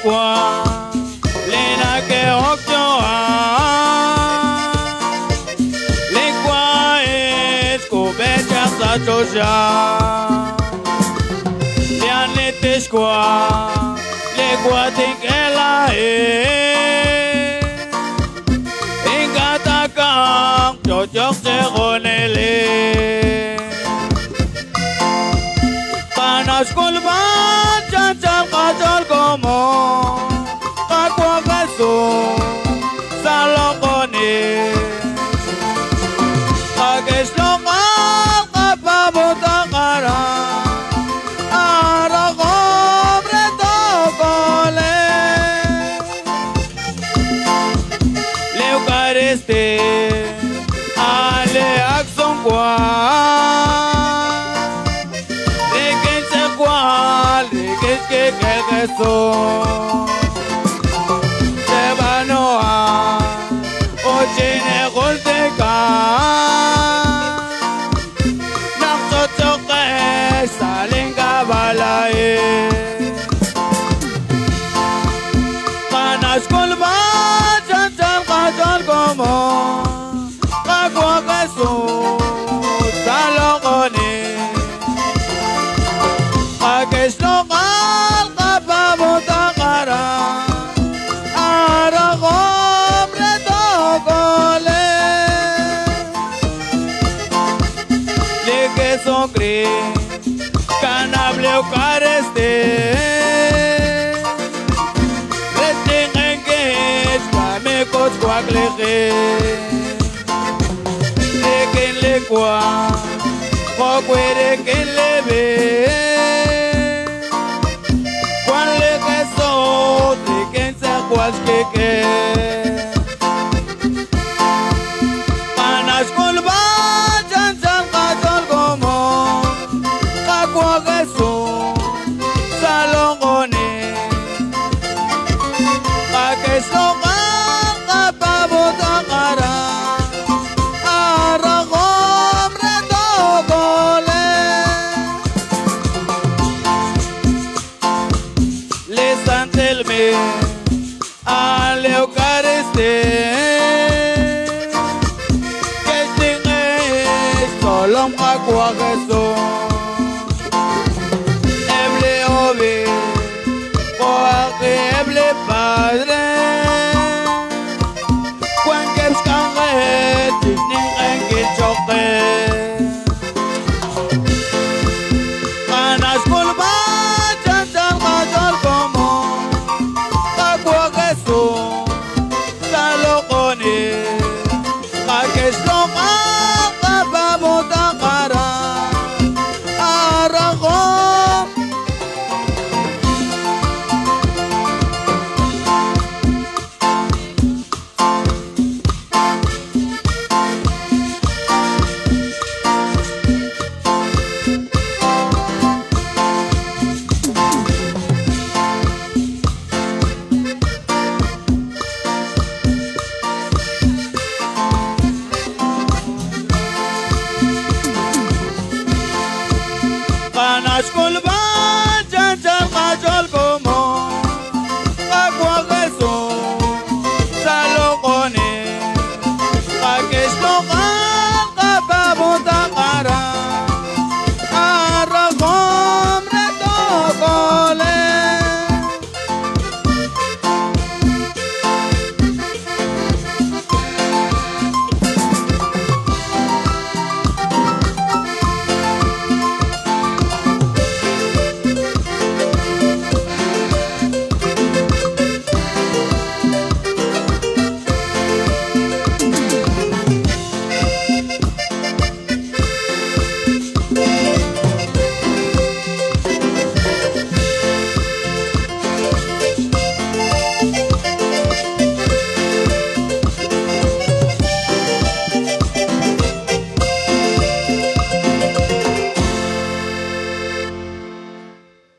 kwa lena ke okjoa le kwa es ko beja sa choja le anetes kwa le kwa tingela engata kang chojok se gonele panas kolba chachal kajal como kakwa kaso salokone kages lokal kapabota kara ara cobre tokole leucareste ale akson kwa que son se van a ochine golteca nosotros que salen cabalae panas colba chanchal cachal como agua que son salocones a que es lo songre canable eucareste retengenge swame kot kwakleje eken le kwa kwere ken lebe kwan le keso de ken sa kwaskeke panas kolba al eucariste que tiene solo un agua Jesús